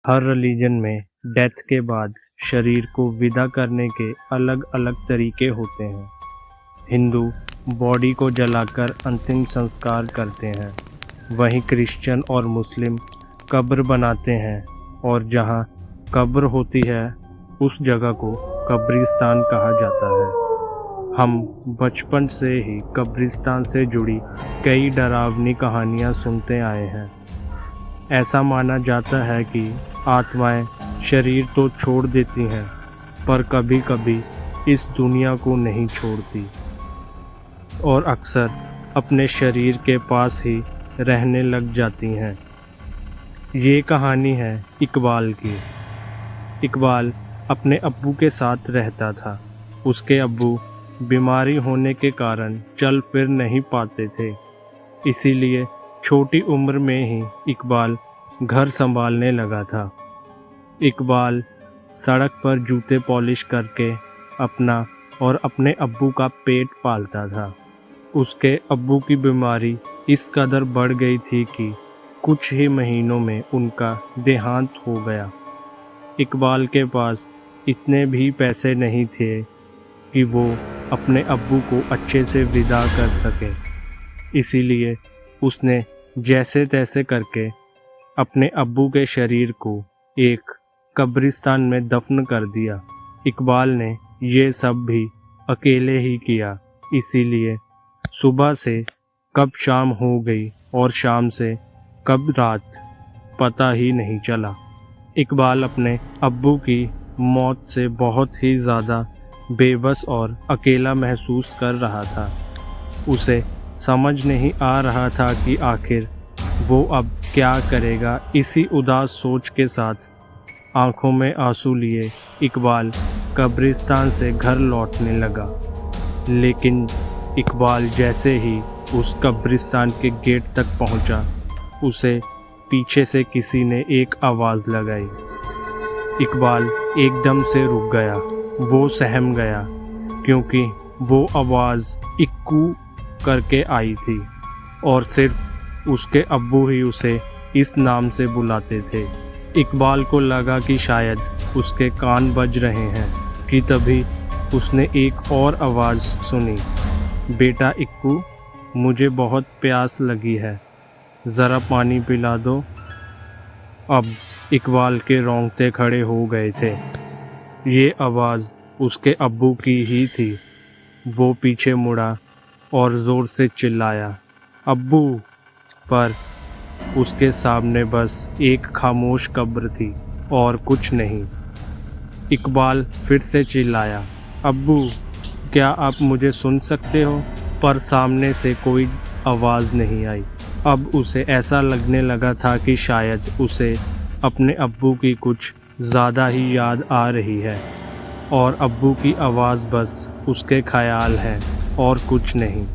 हर religion में death के बाद शरीर को विदा करने के अलग अलग तरीके होते हैं। हिंदू बॉडी को जलाकर अंतिम संस्कार करते हैं, वहीं क्रिश्चियन और मुस्लिम कब्र बनाते हैं और जहां कब्र होती है उस जगह को कब्रिस्तान कहा जाता है। हम बचपन से ही कब्रिस्तान से जुड़ी कई डरावनी कहानियां सुनते आए हैं। ऐसा माना जाता है कि आत्माएं शरीर तो छोड़ देती हैं, पर कभी कभी इस दुनिया को नहीं छोड़ती और अक्सर अपने शरीर के पास ही रहने लग जाती हैं। ये कहानी है इकबाल की। इकबाल अपने अब्बू के साथ रहता था। उसके अब्बू बीमारी होने के कारण चल फिर नहीं पाते थे, इसीलिए छोटी उम्र में ही इकबाल घर संभालने लगा था। इकबाल सड़क पर जूते पॉलिश करके अपना और अपने अब्बू का पेट पालता था। उसके अब्बू की बीमारी इस कदर बढ़ गई थी कि कुछ ही महीनों में उनका देहांत हो गया। इकबाल के पास इतने भी पैसे नहीं थे कि वो अपने अब्बू को अच्छे से विदा कर सके, इसीलिए उसने जैसे तैसे करके अपने अब्बू के शरीर को एक कब्रिस्तान में दफन कर दिया। इकबाल ने ये सब भी अकेले ही किया, इसीलिए सुबह से कब शाम हो गई और शाम से कब रात पता ही नहीं चला। इकबाल अपने अब्बू की मौत से बहुत ही ज़्यादा बेबस और अकेला महसूस कर रहा था। उसे समझ नहीं आ रहा था कि आखिर वो अब क्या करेगा। इसी उदास सोच के साथ आंखों में आंसू लिए इकबाल कब्रिस्तान से घर लौटने लगा। लेकिन इकबाल जैसे ही उस कब्रिस्तान के गेट तक पहुंचा, उसे पीछे से किसी ने एक आवाज़ लगाई। इकबाल एकदम से रुक गया। वो सहम गया क्योंकि वो आवाज़ इक्कू करके आई थी और सिर्फ उसके अब्बू ही उसे इस नाम से बुलाते थे। इकबाल को लगा कि शायद उसके कान बज रहे हैं कि तभी उसने एक और आवाज़ सुनी, बेटा इक्कू, मुझे बहुत प्यास लगी है, ज़रा पानी पिला दो। अब इकबाल के रोंगटे खड़े हो गए थे। ये आवाज़ उसके अब्बू की ही थी। वो पीछे मुड़ा और ज़ोर से चिल्लाया, अब्बू! पर उसके सामने बस एक खामोश कब्र थी और कुछ नहीं। इकबाल फिर से चिल्लाया, अब्बू, क्या आप मुझे सुन सकते हो? पर सामने से कोई आवाज़ नहीं आई। अब उसे ऐसा लगने लगा था कि शायद उसे अपने अब्बू की कुछ ज़्यादा ही याद आ रही है और अब्बू की आवाज़ बस उसके ख्याल है और कुछ नहीं।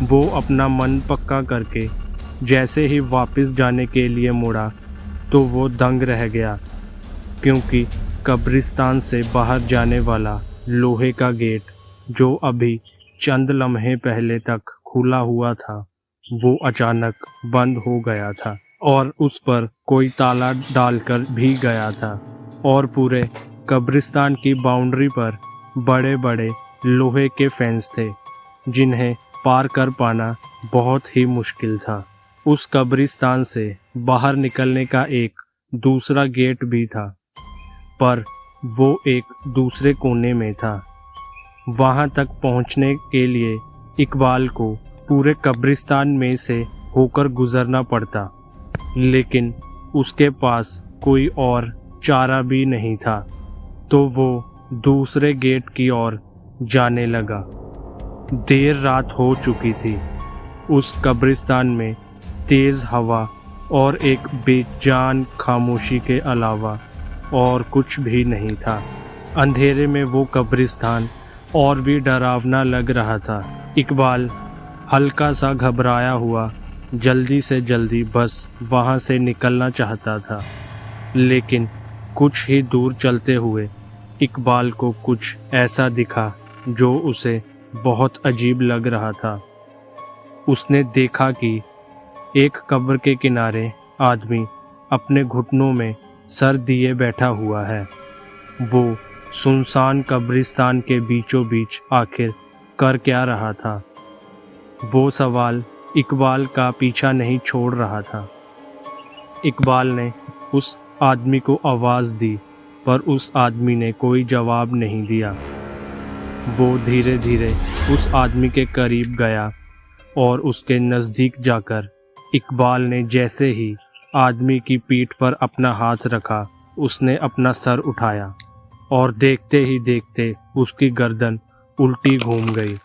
वो अपना मन पक्का करके जैसे ही वापस जाने के लिए मुड़ा तो वो दंग रह गया, क्योंकि कब्रिस्तान से बाहर जाने वाला लोहे का गेट, जो अभी चंद लम्हे पहले तक खुला हुआ था, वो अचानक बंद हो गया था और उस पर कोई ताला डालकर भी गया था। और पूरे कब्रिस्तान की बाउंड्री पर बड़े बड़े लोहे के फेंस थे, जिन्हें पार कर पाना बहुत ही मुश्किल था। उस कब्रिस्तान से बाहर निकलने का एक दूसरा गेट भी था, पर वो एक दूसरे कोने में था। वहाँ तक पहुँचने के लिए इकबाल को पूरे कब्रिस्तान में से होकर गुजरना पड़ता, लेकिन उसके पास कोई और चारा भी नहीं था, तो वो दूसरे गेट की ओर जाने लगा। देर रात हो चुकी थी। उस कब्रिस्तान में तेज़ हवा और एक बेजान खामोशी के अलावा और कुछ भी नहीं था। अंधेरे में वो कब्रिस्तान और भी डरावना लग रहा था। इकबाल हल्का सा घबराया हुआ जल्दी से जल्दी बस वहाँ से निकलना चाहता था, लेकिन कुछ ही दूर चलते हुए इकबाल को कुछ ऐसा दिखा जो उसे बहुत अजीब लग रहा था। उसने देखा कि एक कब्र के किनारे आदमी अपने घुटनों में सर दिए बैठा हुआ है। वो सुनसान कब्रिस्तान के बीचों बीच आखिर कर क्या रहा था? वो सवाल इकबाल का पीछा नहीं छोड़ रहा था। इकबाल ने उस आदमी को आवाज़ दी, पर उस आदमी ने कोई जवाब नहीं दिया। वो धीरे धीरे उस आदमी के करीब गया और उसके नज़दीक जाकर इकबाल ने जैसे ही आदमी की पीठ पर अपना हाथ रखा, उसने अपना सर उठाया और देखते ही देखते उसकी गर्दन उल्टी घूम गई।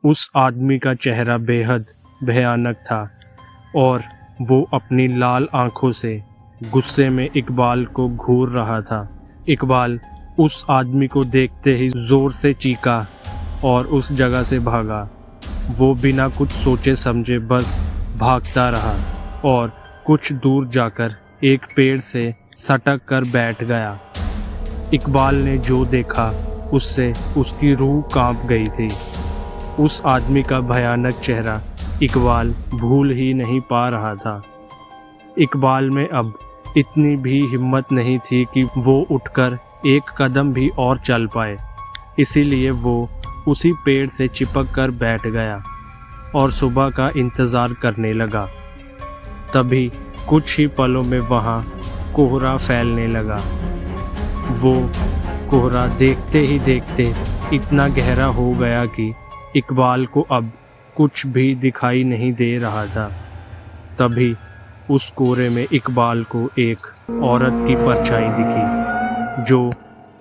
उस आदमी का चेहरा बेहद भयानक था और वो अपनी लाल आंखों से गुस्से में इकबाल को घूर रहा था। इकबाल उस आदमी को देखते ही जोर से चीखा और उस जगह से भागा। वो बिना कुछ सोचे समझे बस भागता रहा और कुछ दूर जाकर एक पेड़ से सटक कर बैठ गया। इकबाल ने जो देखा उससे उसकी रूह कांप गई थी। उस आदमी का भयानक चेहरा इकबाल भूल ही नहीं पा रहा था। इकबाल में अब इतनी भी हिम्मत नहीं थी कि वो उठकर एक कदम भी और चल पाए, इसीलिए वो उसी पेड़ से चिपक कर बैठ गया और सुबह का इंतज़ार करने लगा। तभी कुछ ही पलों में वहाँ कोहरा फैलने लगा। वो कोहरा देखते ही देखते इतना गहरा हो गया कि इकबाल को अब कुछ भी दिखाई नहीं दे रहा था। तभी उस कोहरे में इकबाल को एक औरत की परछाई दिखी जो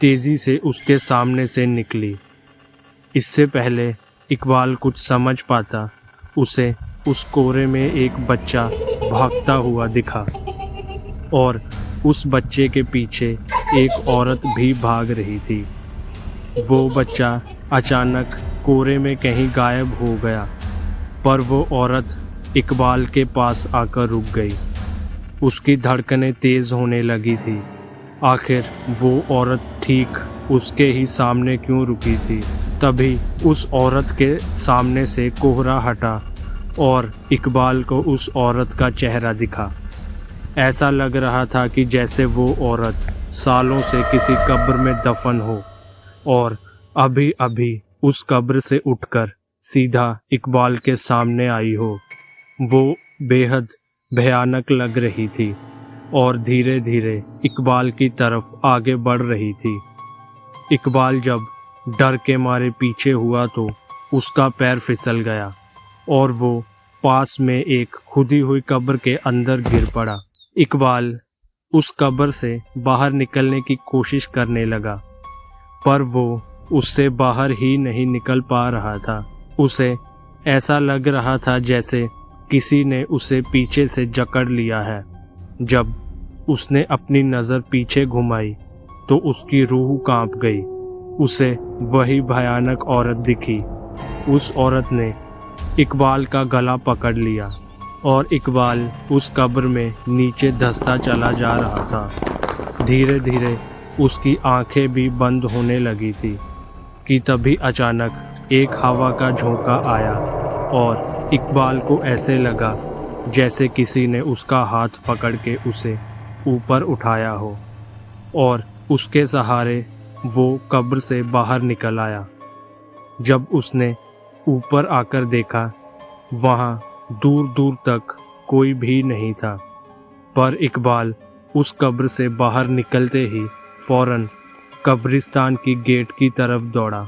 तेज़ी से उसके सामने से निकली। इससे पहले इकबाल कुछ समझ पाता, उसे उस कोहरे में एक बच्चा भागता हुआ दिखा और उस बच्चे के पीछे एक औरत भी भाग रही थी। वो बच्चा अचानक कोहरे में कहीं गायब हो गया, पर वो औरत इकबाल के पास आकर रुक गई। उसकी धड़कनें तेज़ होने लगी थी। आखिर वो औरत ठीक उसके ही सामने क्यों रुकी थी? तभी उस औरत के सामने से कोहरा हटा और इकबाल को उस औरत का चेहरा दिखा। ऐसा लग रहा था कि जैसे वो औरत सालों से किसी कब्र में दफन हो और अभी अभी उस कब्र से उठकर सीधा इकबाल के सामने आई हो। वो बेहद भयानक लग रही थी और धीरे धीरे इकबाल की तरफ आगे बढ़ रही थी। इकबाल जब डर के मारे पीछे हुआ तो उसका पैर फिसल गया और वो पास में एक खुदी हुई कब्र के अंदर गिर पड़ा। इकबाल उस कब्र से बाहर निकलने की कोशिश करने लगा, पर वो उससे बाहर ही नहीं निकल पा रहा था। उसे ऐसा लग रहा था जैसे किसी ने उसे पीछे से जकड़ लिया है। जब उसने अपनी नज़र पीछे घुमाई तो उसकी रूह कांप गई। उसे वही भयानक औरत दिखी। उस औरत ने इकबाल का गला पकड़ लिया और इकबाल उस कब्र में नीचे धंसता चला जा रहा था। धीरे धीरे उसकी आंखें भी बंद होने लगी थी कि तभी अचानक एक हवा का झोंका आया और इकबाल को ऐसे लगा जैसे किसी ने उसका हाथ पकड़ के उसे ऊपर उठाया हो और उसके सहारे वो कब्र से बाहर निकल आया। जब उसने ऊपर आकर देखा, वहाँ दूर दूर तक कोई भी नहीं था, पर इकबाल उस कब्र से बाहर निकलते ही फौरन कब्रिस्तान की गेट की तरफ दौड़ा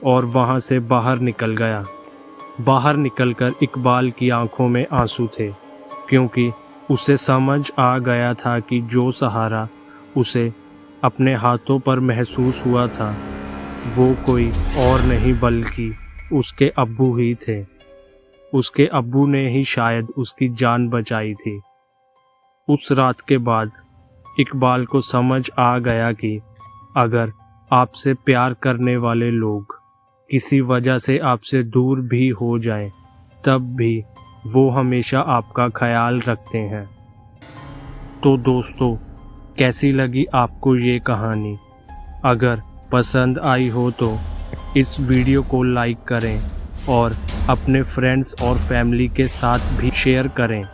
और वहाँ से बाहर निकल गया। बाहर निकलकर इकबाल की आंखों में आंसू थे, क्योंकि उसे समझ आ गया था कि जो सहारा उसे अपने हाथों पर महसूस हुआ था वो कोई और नहीं बल्कि उसके अब्बू ही थे। उसके अब्बू ने ही शायद उसकी जान बचाई थी। उस रात के बाद इकबाल को समझ आ गया कि अगर आपसे प्यार करने वाले लोग किसी वजह से आपसे दूर भी हो जाएं, तब भी वो हमेशा आपका ख्याल रखते हैं। तो दोस्तों, कैसी लगी आपको ये कहानी? अगर पसंद आई हो तो इस वीडियो को लाइक करें और अपने फ्रेंड्स और फैमिली के साथ भी शेयर करें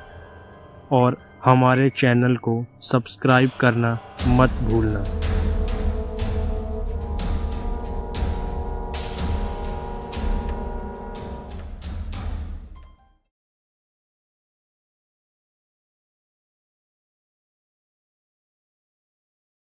और हमारे चैनल को सब्सक्राइब करना मत भूलना।